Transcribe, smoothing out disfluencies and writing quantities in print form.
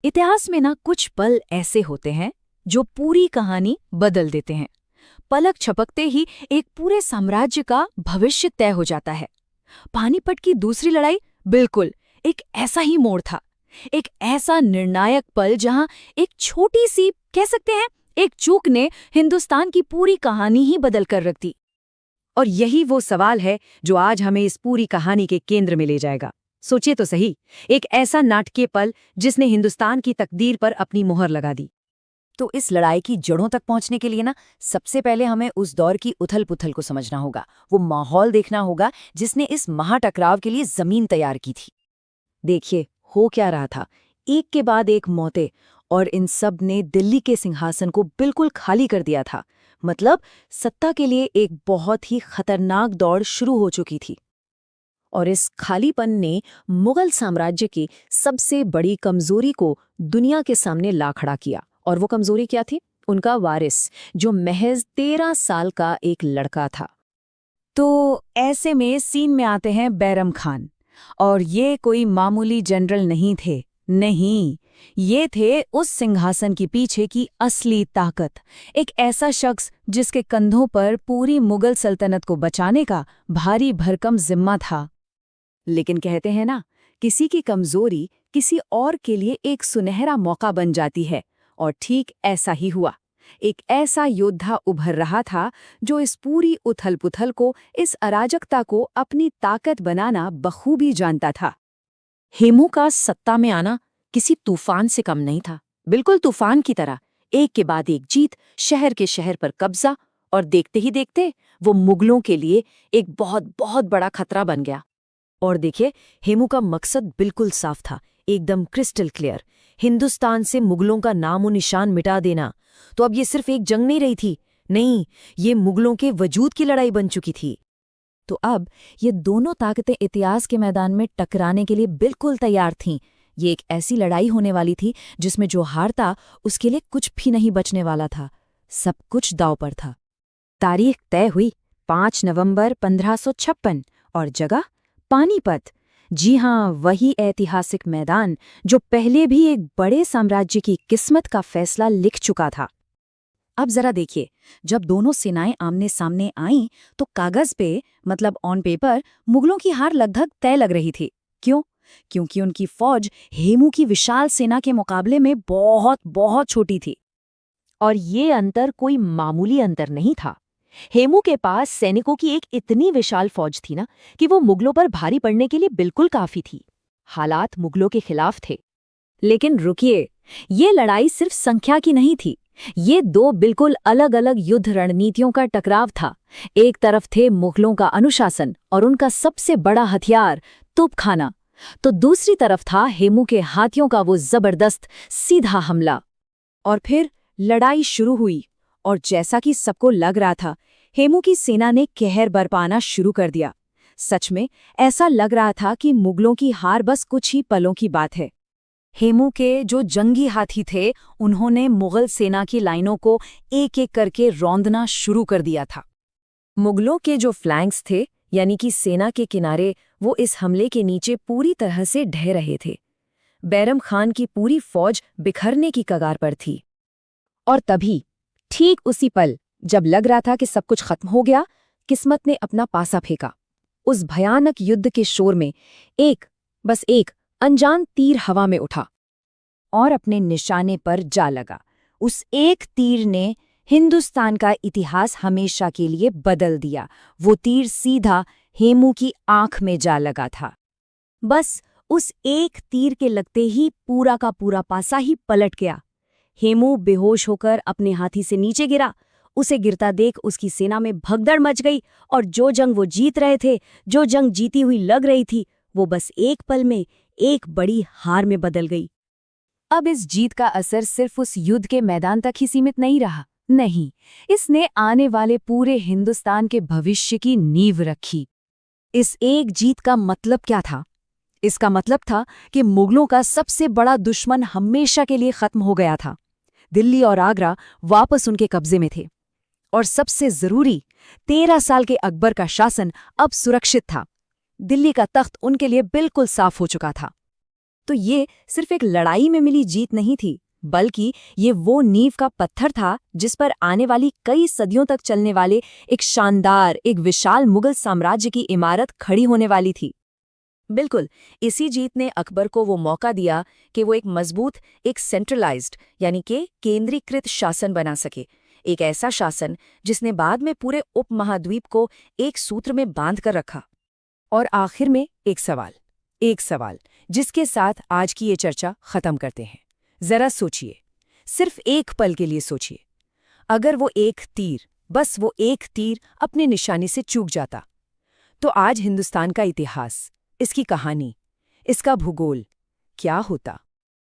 इतिहास में ना कुछ पल ऐसे होते हैं जो पूरी कहानी बदल देते हैं। पलक झपकते ही एक पूरे साम्राज्य का भविष्य तय हो जाता है। पानीपत की दूसरी लड़ाई बिल्कुल एक ऐसा ही मोड़ था। एक ऐसा निर्णायक पल जहां एक छोटी सी कह सकते हैं एक चूक ने हिंदुस्तान की पूरी कहानी ही बदल कर रख दी। और यही वो सवाल है जो आज हमें इस पूरी कहानी के केंद्र में ले जाएगा। सोचिए तो सही, एक ऐसा नाटकीय पल जिसने हिंदुस्तान की तकदीर पर अपनी मोहर लगा दी। तो इस लड़ाई की जड़ों तक पहुंचने के लिए ना सबसे पहले हमें उस दौर की उथल पुथल को समझना होगा। वो माहौल देखना होगा जिसने इस महाटकराव के लिए जमीन तैयार की थी। देखिए हो क्या रहा था, एक के बाद एक मौतें, और इन सब ने दिल्ली के सिंहासन को बिल्कुल खाली कर दिया था। मतलब सत्ता के लिए एक बहुत ही खतरनाक दौड़ शुरू हो चुकी थी। और इस खालीपन ने मुगल साम्राज्य की सबसे बड़ी कमजोरी को दुनिया के सामने ला खड़ा किया। और वो कमजोरी क्या थी? उनका वारिस, जो महज 13 साल का एक लड़का था। तो ऐसे में सीन में आते हैं बैरम खान। और ये कोई मामूली जनरल नहीं थे, नहीं, ये थे उस सिंहासन के पीछे की असली ताकत। एक ऐसा शख्स जिसके कंधों पर पूरी मुगल सल्तनत को बचाने का भारी भरकम जिम्मा था। लेकिन कहते हैं ना, किसी की कमजोरी किसी और के लिए एक सुनहरा मौका बन जाती है। और ठीक ऐसा ही हुआ। एक ऐसा योद्धा उभर रहा था जो इस पूरी उथल-पुथल को, इस अराजकता को अपनी ताकत बनाना बखूबी जानता था। हेमू का सत्ता में आना किसी तूफान से कम नहीं था। बिल्कुल तूफान की तरह एक के बाद एक जीत, शहर के शहर पर कब्जा, और देखते ही देखते वो मुगलों के लिए एक बहुत बहुत बड़ा खतरा बन गया। और देखिए, हेमू का मकसद बिल्कुल साफ था, एकदम क्रिस्टल क्लियर। हिंदुस्तान से मुगलों का नामो निशान मिटा देना। तो अब ये सिर्फ एक जंग नहीं रही थी, नहीं, ये मुगलों के वजूद की लड़ाई बन चुकी थी। तो अब ये दोनों ताकतें इतिहास के मैदान में टकराने के लिए बिल्कुल तैयार थीं। ये एक ऐसी लड़ाई होने वाली थी जिसमें जो हारता उसके लिए कुछ भी नहीं बचने वाला था। सब कुछ दांव पर था। तारीख तय हुई 5 नवंबर 1556 और जगह पानीपत। जी हाँ, वही ऐतिहासिक मैदान जो पहले भी एक बड़े साम्राज्य की किस्मत का फैसला लिख चुका था। अब जरा देखिए, जब दोनों सेनाएं आमने सामने आईं तो कागज पे, मतलब ऑन पेपर, मुगलों की हार लगभग तय लग रही थी। क्यों? क्योंकि उनकी फौज हेमू की विशाल सेना के मुकाबले में बहुत बहुत छोटी थी। और ये अंतर कोई मामूली अंतर नहीं था। हेमू के पास सैनिकों की एक इतनी विशाल फौज थी ना कि वो मुगलों पर भारी पड़ने के लिए बिल्कुल काफी थी। हालात मुगलों के खिलाफ थे। लेकिन रुकिए, ये लड़ाई सिर्फ संख्या की नहीं थी। ये दो बिल्कुल अलग अलग युद्ध रणनीतियों का टकराव था। एक तरफ थे मुगलों का अनुशासन और उनका सबसे बड़ा हथियार तोपखाना, तो दूसरी तरफ था हेमू के हाथियों का वो जबरदस्त सीधा हमला। और फिर लड़ाई शुरू हुई, और जैसा कि सबको लग रहा था, हेमू की सेना ने कहर बरपाना शुरू कर दिया। सच में ऐसा लग रहा था कि मुगलों की हार बस कुछ ही पलों की बात है। हेमू के जो जंगी हाथी थे, उन्होंने मुगल सेना की लाइनों को एक एक करके रौंदना शुरू कर दिया था। मुगलों के जो फ्लैंक्स थे, यानी कि सेना के किनारे, वो इस हमले के नीचे पूरी तरह से ढह रहे थे। बैरम खान की पूरी फौज बिखरने की कगार पर थी। और तभी, ठीक उसी पल, जब लग रहा था कि सब कुछ खत्म हो गया, किस्मत ने अपना पासा फेंका। उस भयानक युद्ध के शोर में बस एक अनजान तीर हवा में उठा और अपने निशाने पर जा लगा। उस एक तीर ने हिंदुस्तान का इतिहास हमेशा के लिए बदल दिया। वो तीर सीधा हेमू की आंख में जा लगा था। बस उस एक तीर के लगते ही पूरा का पूरा पासा ही पलट गया। हेमू बेहोश होकर अपने हाथी से नीचे गिरा। उसे गिरता देख उसकी सेना में भगदड़ मच गई, और जो जंग वो जीत रहे थे, जो जंग जीती हुई लग रही थी, वो बस एक पल में एक बड़ी हार में बदल गई। अब इस जीत का असर सिर्फ उस युद्ध के मैदान तक ही सीमित नहीं रहा। नहीं, इसने आने वाले पूरे हिंदुस्तान के भविष्य की नींव रखी। इस एक जीत का मतलब क्या था? इसका मतलब था कि मुगलों का सबसे बड़ा दुश्मन हमेशा के लिए खत्म हो गया था। दिल्ली और आगरा वापस उनके कब्जे में थे। और सबसे जरूरी, 13 साल के अकबर का शासन अब सुरक्षित था। दिल्ली का तख्त उनके लिए बिल्कुल साफ हो चुका था। तो ये सिर्फ एक लड़ाई में मिली जीत नहीं थी, बल्कि ये वो नींव का पत्थर था जिस पर आने वाली कई सदियों तक चलने वाले एक शानदार, एक विशाल मुगल साम्राज्य की इमारत खड़ी होने वाली थी। बिल्कुल, इसी जीत ने अकबर को वो मौका दिया कि वो एक मजबूत, एक सेंट्रलाइज्ड यानी कि केंद्रीकृत शासन बना सके, एक ऐसा शासन जिसने बाद में पूरे उपमहाद्वीप को एक सूत्र में बांध कर रखा। और आखिर में एक सवाल जिसके साथ आज की ये चर्चा खत्म करते हैं। जरा सोचिए, सिर्फ एक पल के लिए सोचिए, अगर वो एक तीर, बस वो एक तीर अपने निशाने से चूक जाता, तो आज हिंदुस्तान का इतिहास, इसकी कहानी, इसका भूगोल क्या होता?